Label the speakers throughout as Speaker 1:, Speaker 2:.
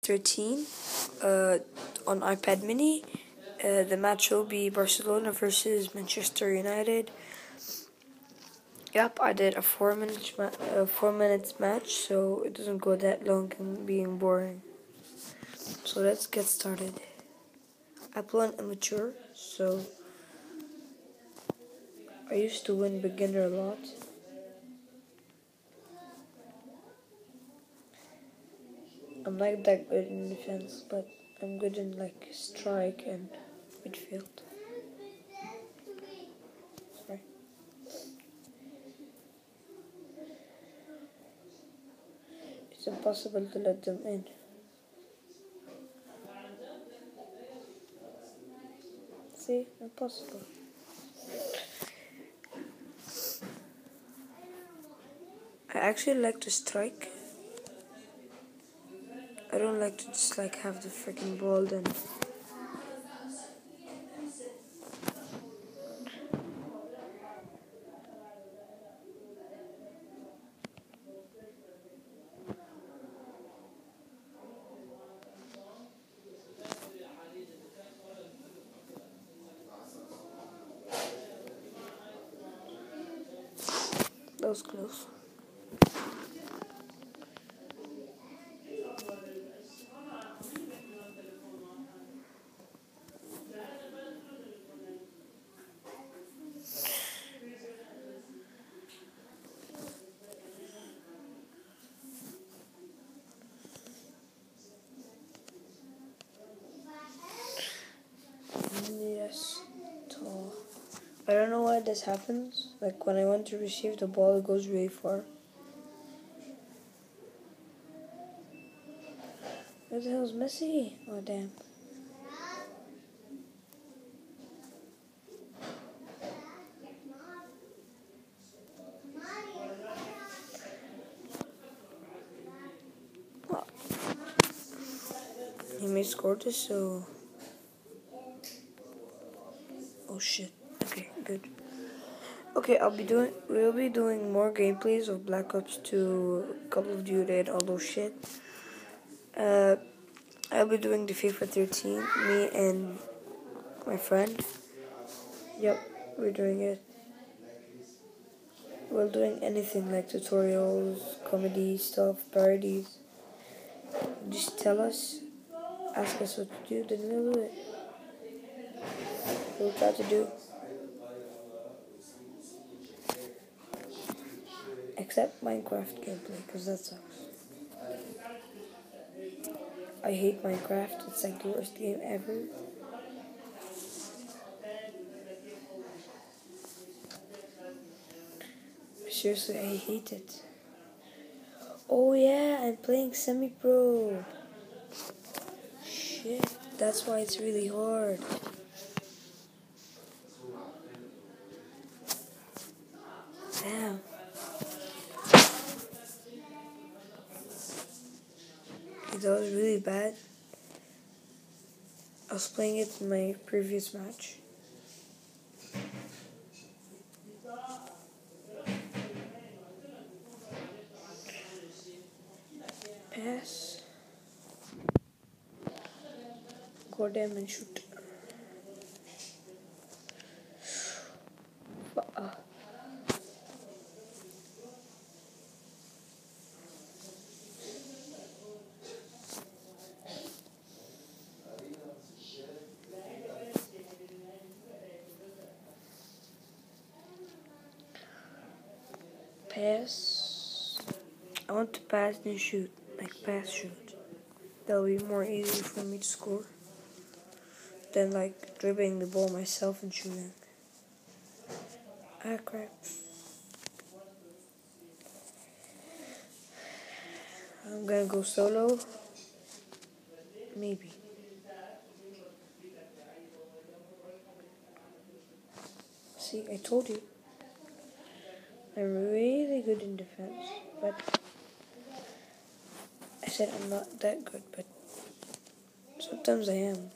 Speaker 1: 13 on iPad mini. The match will be Barcelona versus Manchester United. Yep, I did a 4 minutes match, so it doesn't go that long and being boring. So let's get started. I play on amateur, so I used to win beginner a lot. I'm not that good in defense, but I'm good in like strike and midfield. Sorry. It's impossible to let them in. See, impossible. I actually like to strike. I don't like to just like have the freaking ball then. That was close. Yes. Tall. I don't know why this happens. Like when I want to receive the ball, it goes really far. Where the hell's Messi? Oh damn. Oh. He may score this, so. Oh shit. Okay, good. Okay, we'll be doing more gameplays of Black Ops 2, Call of Duty, and all those shit. I'll be doing the FIFA 13, me and my friend. Yep, we're doing it. We're doing anything like tutorials, comedy stuff, parodies. Just tell us, ask us what to do, then we'll do it. We'll try to do. Except Minecraft gameplay, because that sucks. I hate Minecraft, it's like the worst game ever. Seriously, I hate it. Oh yeah, I'm playing semi-pro. Shit, that's why it's really hard. Damn. That was really bad. I was playing it in my previous match. Pass. Go down and shoot. Pass. I want to pass then shoot. Like pass shoot. That'll be more easy for me to score than like dribbling the ball myself and shooting. Ah crap. I'm gonna go solo. Maybe. See, I told you. I'm really good in defense, but I said I'm not that good, but sometimes I am.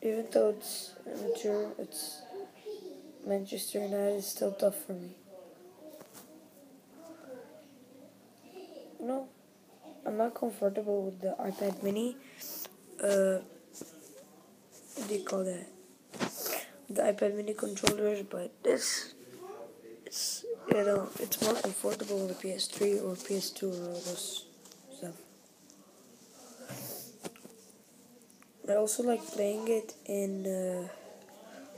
Speaker 1: Even though it's immature, it's Manchester United is still tough for me. No, I'm not comfortable with the iPad mini. What do you call that? The iPad mini controllers, but it's it's more comfortable with the PS3 or PS2 or all those stuff. I also like playing it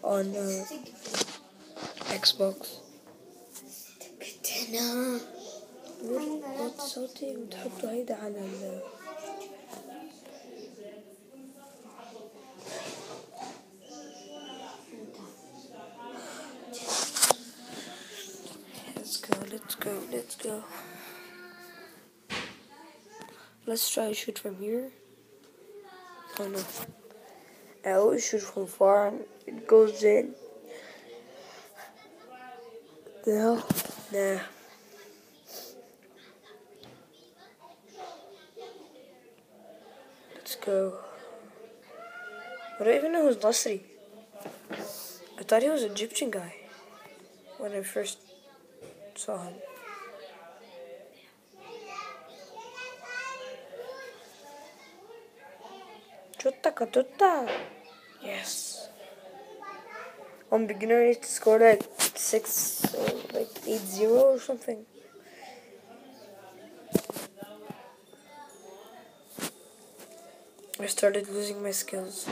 Speaker 1: on Xbox. صوتي وتحطوا هيدا على Let's go. Let's try to shoot from here. Oh no. I always shoot from far and it goes in. The hell? Nah. Let's go. I don't even know who's Nasri. I thought he was an Egyptian guy when I first saw him. Chutta katutta. Yes. On beginner, I used to score like 8-0 or something. I started losing my skills.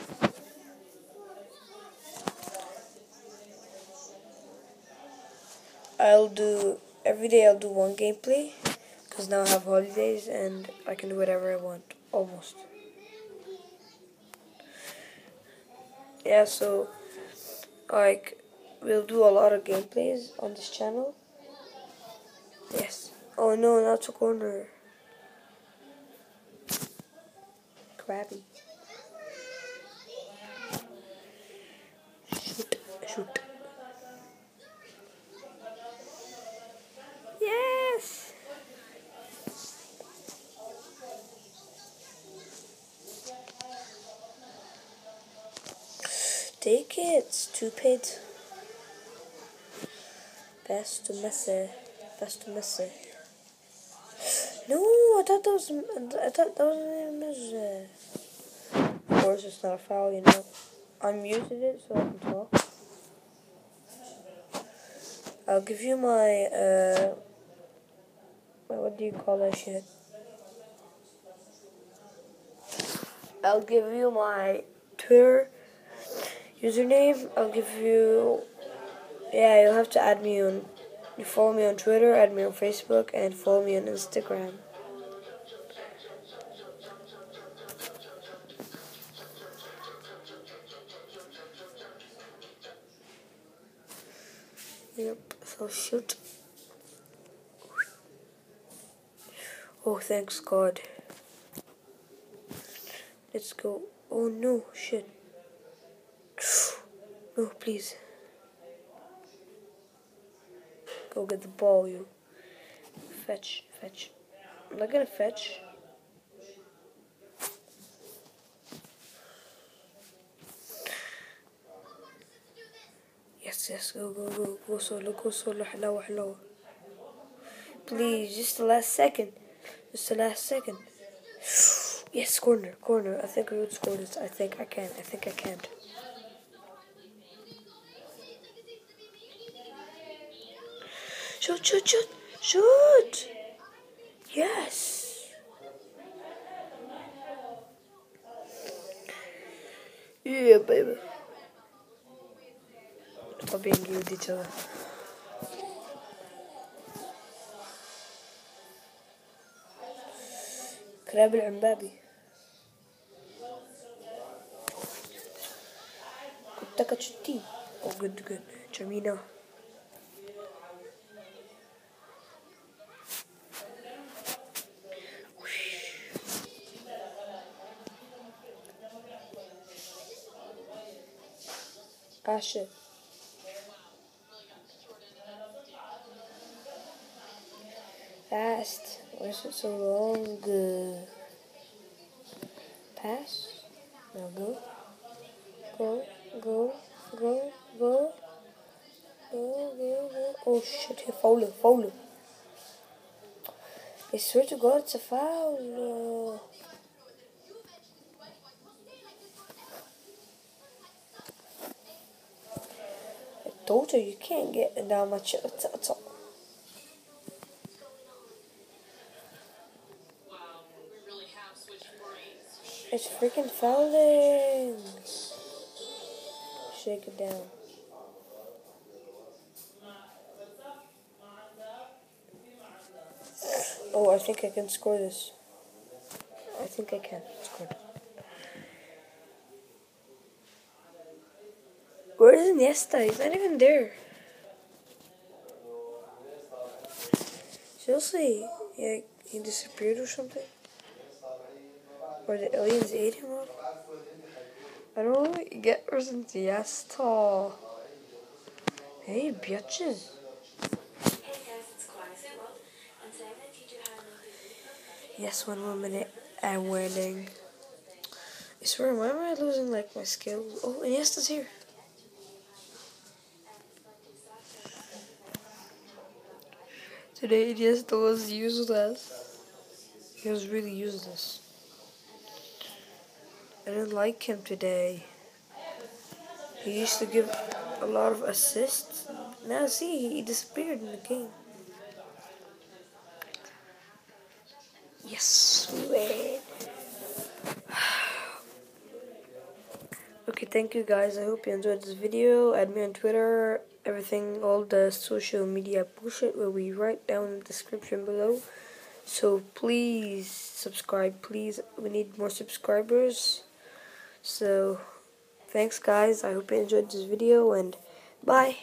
Speaker 1: Every day I'll do one gameplay, because now I have holidays and I can do whatever I want, almost. Yeah, so, like, we'll do a lot of gameplays on this channel. Yes. Oh no, not a corner. Crabby. Shoot. Yes! Take it, stupid. Pass to Messi. No, I thought that was Messi. Of course, it's not a foul, you know. I'm using it so I can talk. I'll give you my, what do you call that shit? I'll give you my Twitter username. I'll give you, yeah, you'll have to add me on, you follow me on Twitter, add me on Facebook, and follow me on Instagram. Yep, so shoot. Oh, thanks God. Let's go. Oh no, shit. No, please. Go get the ball, you. Fetch. I'm not gonna fetch. Yes, go solo, hello. Please, just the last second. Yes, corner. I think I would score this. I think I can't. Shoot! Yes! Yeah, baby. Stop being gay with each other. كلاب العنبابي. كنت كتشتي. Oh, good. Jamina. Shit. Fast. Why is it so long? Pass. Now go. Go, go, go, go. Go, go, go. Oh shit, he foul. I swear to God, it's a foul. I told you can't get down my chest. It's freaking fouling. Shake it down. Oh, I think I can score this. I think I can score this. Where is Iniesta? He's not even there. Seriously, yeah, he disappeared or something? Or the aliens ate him up? I don't really get where's Iniesta. Hey, bitches. Yes, 1 more minute. I'm winning. I swear, why am I losing like my skills? Oh, Iniesta's here. Today Iniesta was useless. He was really useless. I didn't like him today. He used to give a lot of assists. Now see, he disappeared in the game. Yes, we win. Okay, thank you guys. I hope you enjoyed this video. Add me on Twitter. Everything, all the social media bullshit will be right down in the description below. So please subscribe. Please, we need more subscribers. So thanks guys. I hope you enjoyed this video and bye.